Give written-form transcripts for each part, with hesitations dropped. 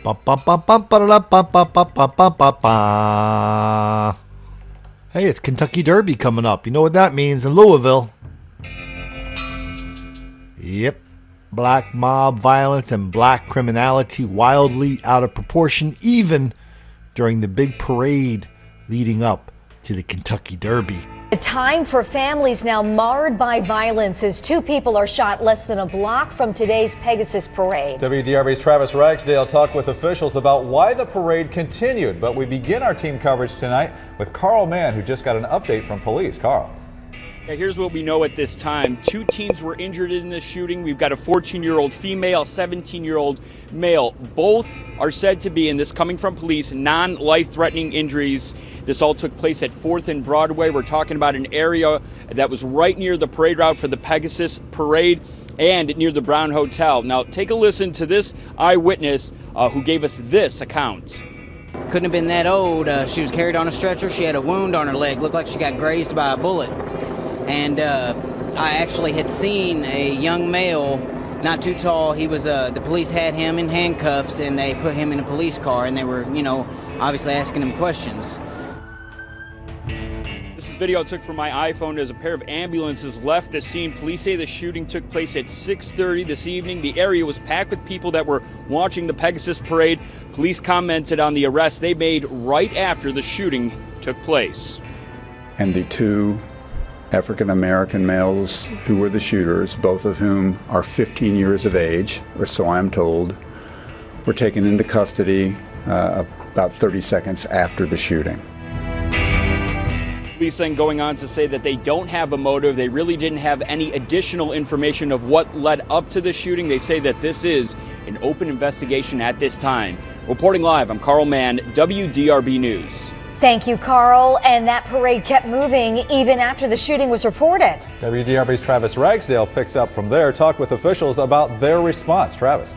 Hey, it's Kentucky Derby coming up. You know what that means in Louisville. Yep. Black mob violence and black criminality wildly out of proportion, even during the big parade leading up to the Kentucky Derby. A time for families now marred by violence as two people are shot less than a block from today's Pegasus parade. WDRB's Travis Ragsdale talked with officials about why the parade continued, but we begin our team coverage tonight with Carl Mann, who just got an update from police. Carl. Yeah, here's what we know at this time. 2 teens were injured in this shooting. We've got a 14-year-old female, 17-year-old male. Both are said to be, and this coming from police, non-life-threatening injuries. This all took place at 4th and Broadway. We're talking about an area that was right near the parade route for the Pegasus parade and near the Brown Hotel. Now, take a listen to this eyewitness who gave us this account. Couldn't have been that old. She was carried on a stretcher. She had a wound on her leg. Looked like she got grazed by a bullet. And I actually had seen a young male, not too tall. He was, the police had him in handcuffs and they put him in a police car and they were, obviously asking him questions. This is video I took from my iPhone as a pair of ambulances left the scene. Police say the shooting took place at 6:30 this evening. The area was packed with people that were watching the Pegasus parade. Police commented on the arrest they made right after the shooting took place. And the 2 African-American males who were the shooters, both of whom are 15 years of age, or so I'm told, were taken into custody about 30 seconds after the shooting. Police then going on to say that they don't have a motive. They really didn't have any additional information of what led up to the shooting. They say that this is an open investigation at this time. Reporting live, I'm Carl Mann, WDRB News. Thank you, Carl. And that parade kept moving even after the shooting was reported. WDRB's Travis Ragsdale picks up from there, talked with officials about their response. Travis.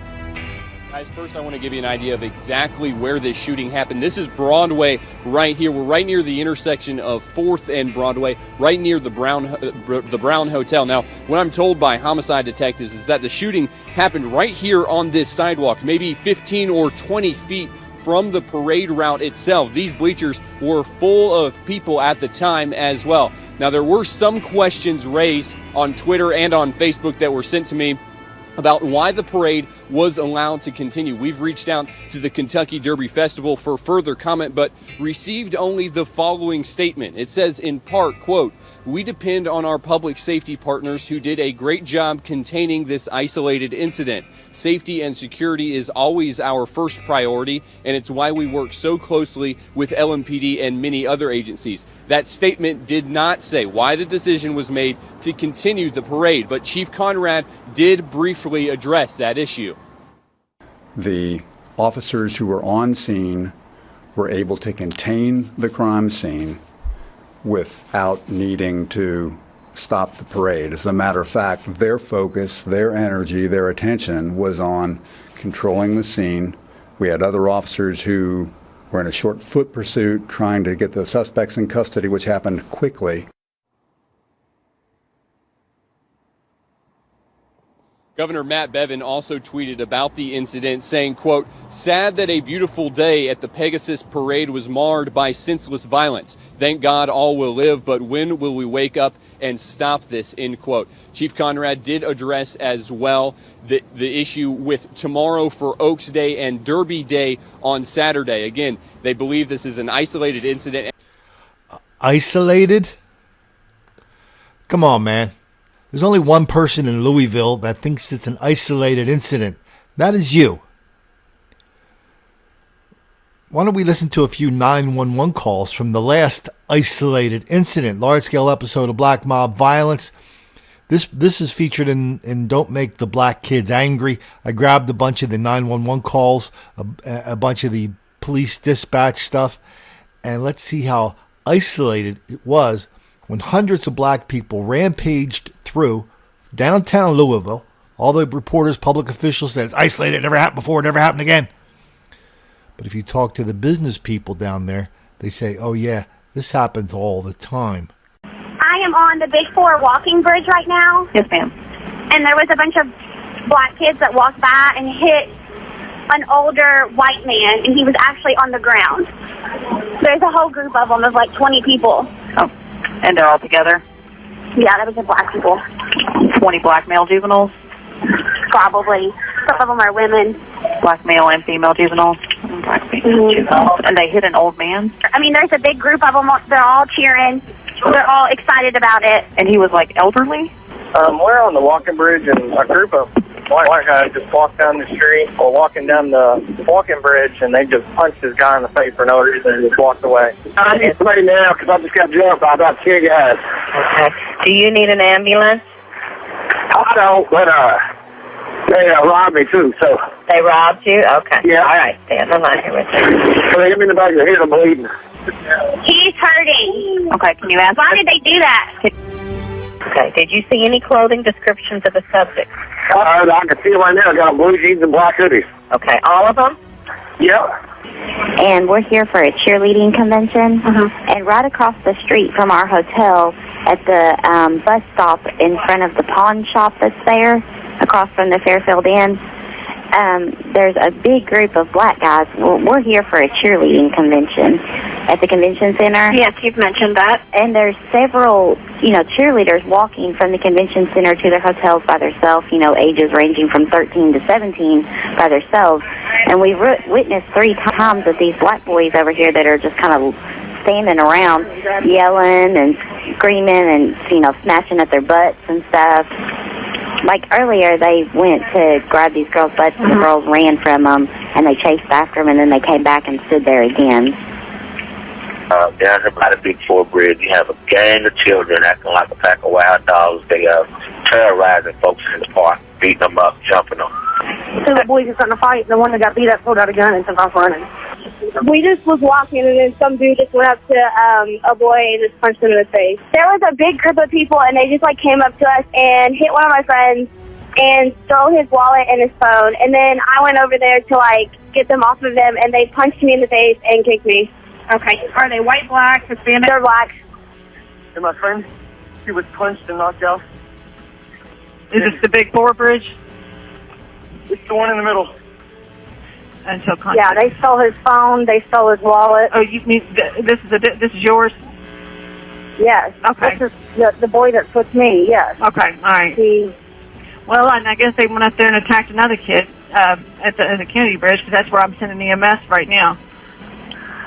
Guys, first I want to give you an idea of exactly where this shooting happened. This is Broadway right here. We're right near the intersection of 4th and Broadway, right near the Brown Hotel. Now, what I'm told by homicide detectives is that the shooting happened right here on this sidewalk, maybe 15 or 20 feet from the parade route itself. These bleachers were full of people at the time as well. Now, there were some questions raised on Twitter and on Facebook that were sent to me about why the parade was allowed to continue. We've reached out to the Kentucky Derby Festival for further comment, but received only the following statement. It says in part, quote, "We depend on our public safety partners who did a great job containing this isolated incident. Safety and security is always our first priority, and it's why we work so closely with LMPD and many other agencies." That statement did not say why the decision was made to continue the parade, but Chief Conrad did briefly address that issue. The officers who were on scene were able to contain the crime scene without needing to stop the parade. As a matter of fact, their focus, their energy, their attention was on controlling the scene. We had other officers who were in a short foot pursuit trying to get the suspects in custody, which happened quickly. Governor Matt Bevin also tweeted about the incident, saying, quote, "Sad that a beautiful day at the Pegasus parade was marred by senseless violence. Thank God all will live, but when will we wake up and stop this?" End quote. Chief Conrad did address as well the issue with tomorrow for Oaks Day and Derby Day on Saturday. Again, they believe this is an isolated incident. Isolated? Come on, man. There's only one person in Louisville that thinks it's an isolated incident. That is you. Why don't we listen to a few 911 calls from the last isolated incident, large-scale episode of black mob violence. This is featured in Don't Make the Black Kids Angry. I grabbed a bunch of the 911 calls, a bunch of the police dispatch stuff, and let's see how isolated it was when hundreds of black people rampaged through downtown Louisville. All the reporters, public officials said it's isolated, it never happened before, it never happened again. But if you talk to the business people down there, they say, oh yeah, this happens all the time. I am on the Big Four walking bridge right now. Yes, ma'am. And there was a bunch of black kids that walked by and hit an older white man, and he was actually on the ground. There's a whole group of them of like 20 people. Oh, and they're all together? Yeah, that was the black people. 20 black male juveniles? Probably. Some of them are women. Black male and female juveniles? Black female juveniles. And they hit an old man? I mean, there's a big group of them. They're all cheering. They're all excited about it. And he was like elderly? We're on the walking bridge, and a group of white guys just walked down the street or walking down the walking bridge, and they just punched this guy in the face for no reason and just walked away. I need somebody now because I just got jumped by about 10 guys. Okay. Do you need an ambulance? I don't, but they robbed me too, so. They robbed you? Okay. Yeah. All right, stand on line here with me. So they hit me in the back of the head, I'm bleeding. He's hurting. Okay, can you ask? Why did they do that? Okay, did you see any clothing descriptions of the subject? I can see it right now. I got blue jeans and black hoodies. Okay, all of them? Yep. And we're here for a cheerleading convention. And right across the street from our hotel at the bus stop in front of the pawn shop that's there, across from the Fairfield Inn, there's a big group of black guys. We're here for a cheerleading convention at the convention center. Yes, you've mentioned that. And there's several, cheerleaders walking from the convention center to their hotels by themselves, ages ranging from 13 to 17 by themselves. And we've witnessed 3 times that these black boys over here that are just kind of standing around yelling and screaming and, snatching at their butts and stuff. Like earlier, they went to grab these girls' butts, and the girls ran from them, and they chased after them, and then they came back and stood there again. Down here by the Big Four Bridge, you have a gang of children acting like a pack of wild dogs. They are terrorizing folks in the park, beating them up, jumping them. So the boys are starting to fight. The one that got beat up pulled out a gun and took off running. We just was walking, and then some dude just went up to a boy and just punched him in the face. There was a big group of people, and they just came up to us and hit one of my friends and stole his wallet and his phone. And then I went over there to get them off of them, and they punched me in the face and kicked me. Okay. Are they white, black, Hispanic? They're black. And my friend, he was punched and knocked out. Is this the Big Four Bridge? It's the one in the middle. Until yeah, they stole his phone. They stole his wallet. Oh, you mean this is yours? Yes. Okay. This is the boy that's with me. Yes. Okay. All right. Well, and I guess they went up there and attacked another kid at the Kennedy Bridge, because that's where I'm sending EMS right now.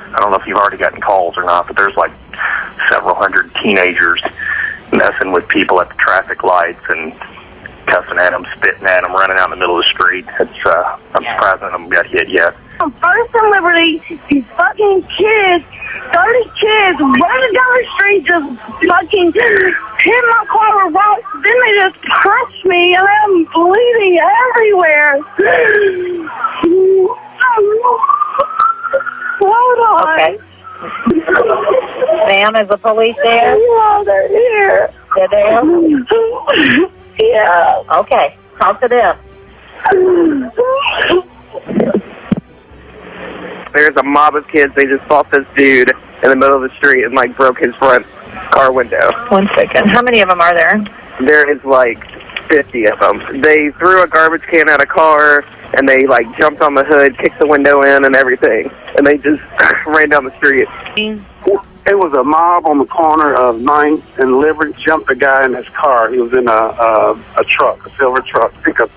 I don't know if you've already gotten calls or not, but there's several hundred teenagers messing with people at the traffic lights and cussing at them, spitting at them, running out in the middle of the street. I'm surprised none of them got hit yet. First and Liberty, these fucking kids, 30 kids running down the street, just fucking hit my car with rocks. Then they just punched me, and I'm bleeding everywhere. Hold on. Okay. Ma'am, is the police there? Yeah, they're here. They're there? Yeah. Okay. Talk to them. There's a mob of kids. They just fought this dude in the middle of the street and broke his front car window. 1 second. How many of them are there? There is 50 of them. They threw a garbage can at a car, and they jumped on the hood, kicked the window in and everything, and they just ran down the street. It was a mob on the corner of 9th and Liberty, jumped a guy in his car. He was in a truck, a silver truck, pickup.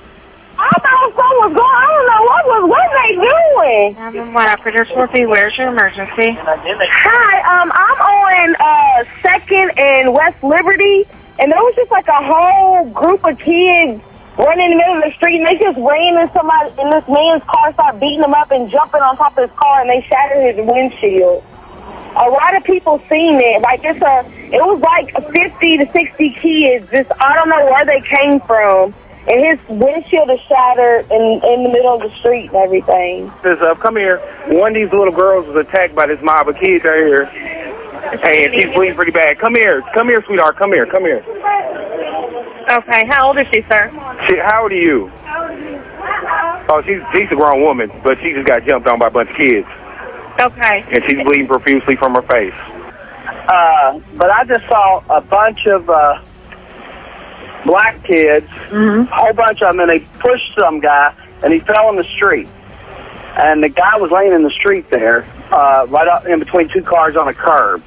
I thought something was going on. I don't know what they doing. 911 operator 4B, where's your emergency? Hi, I'm on 2nd and West Liberty, and there was just a whole group of kids running in the middle of the street, and they just ran in this man's car, started beating him up and jumping on top of his car, and they shattered his windshield. A lot of people seen it. It was 50 to 60 kids. I don't know where they came from. And his windshield is shattered in the middle of the street and everything. Come here. One of these little girls was attacked by this mob of kids right here. Hey, and she's bleeding pretty bad. Come here, sweetheart. Come here. Okay. How old is she, sir? How old are you? Oh, she's a grown woman, but she just got jumped on by a bunch of kids. Okay. And she's bleeding profusely from her face. But I just saw a bunch of black kids, a whole bunch of them, and they pushed some guy, and he fell in the street. and the guy was laying in the street there, right up in between two cars on a curb.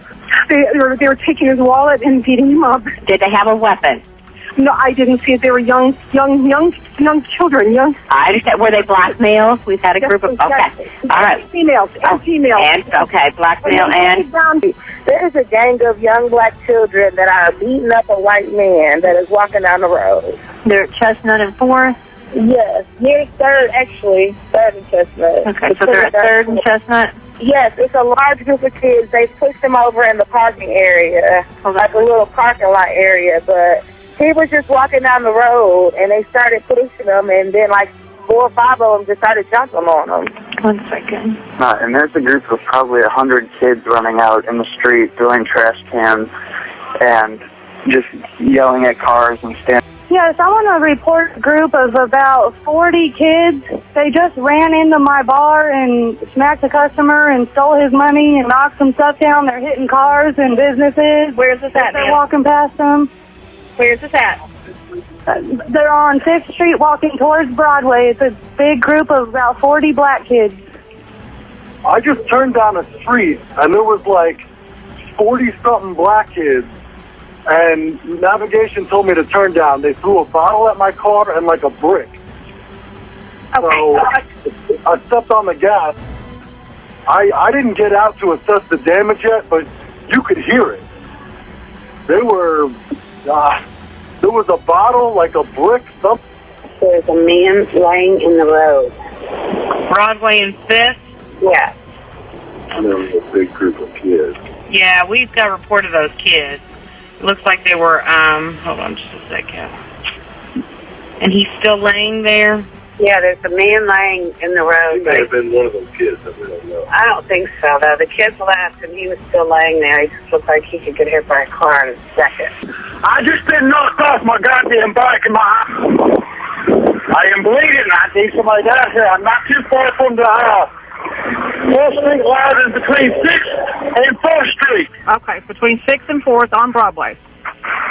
They were taking his wallet and beating him up. Did they have a weapon? No, I didn't see it. They were young children. I understand. Were they black males? We've had a group of. Okay, all right. Females and females. And okay, black male and. There is a gang of young black children that are beating up a white man that is walking down the road. They're at Chestnut and 4th? Yes, near 3rd, actually. 3rd and Chestnut. Okay, so they're at 3rd and Chestnut? Yes, it's a large group of kids. They pushed them over in the parking area, like a little parking lot area, but he was just walking down the road, and they started pushing him, and then like 4 or 5 of them just started jumping on him. 1 second. And there's a group of probably 100 kids running out in the street, throwing trash cans, and just yelling at cars and standing. Yes, I want to report a group of about 40 kids. They just ran into my bar and smacked a customer and stole his money and knocked some stuff down. They're hitting cars and businesses. Where's this at? They're walking past them. Where's this at? They're on 5th Street walking towards Broadway. It's a big group of about 40 black kids. I just turned down a street, and there was like 40-something black kids, and navigation told me to turn down. They threw a bottle at my car and like a brick. Okay. So I stepped on the gas. I didn't get out to assess the damage yet, but you could hear it. They were... there was a bottle, like a brick, something. There's a man laying in the road. Broadway and 5th? Yeah. There was a big group of kids. Yeah, we've got a report of those kids. Looks like they were, hold on just a second. And he's still laying there? Yeah, there's a man laying in the road. He may have been one of those kids that we don't know. I don't think so, though. The kids left, and he was still laying there. He just looked like he could get hit by a car in a second. I just been knocked off my goddamn bike in my eye. I am bleeding. I need somebody down here. I'm not too far from the 4th Street line is between 6th and 4th Street. Okay, between 6th and 4th on Broadway.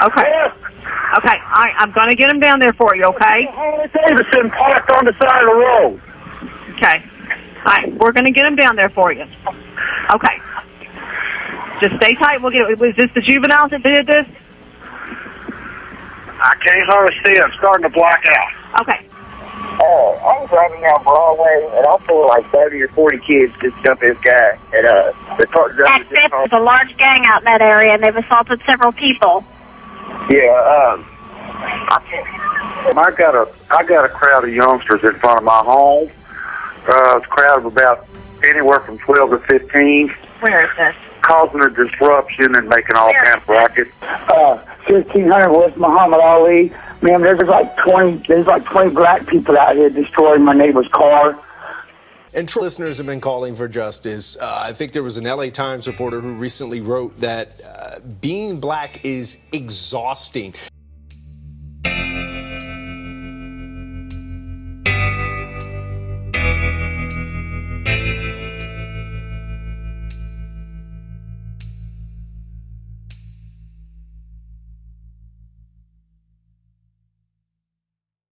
Okay. Yes. Okay, I'm going to get him down there for you, okay? Harley Davidson parked on the side of the road. Okay. All right, we're going to get him down there for you. Okay. Just stay tight. We'll get. Was this the juveniles that did this? I can't hardly see it. I'm starting to black out. Okay. I was driving down Broadway, and I saw like 30 or 40 kids just jump this guy. And the truck driver just There's a large gang out in that area, and they've assaulted several people. Yeah, I got a crowd of youngsters in front of my home. It's a crowd of about anywhere from 12 to 15. Where is this? Causing a disruption and making all kinds of racket. 1500 West Muhammad Ali. Man, there's like 20 black people out here destroying my neighbor's car. And listeners have been calling for justice. I think there was an LA Times reporter who recently wrote that being black is exhausting.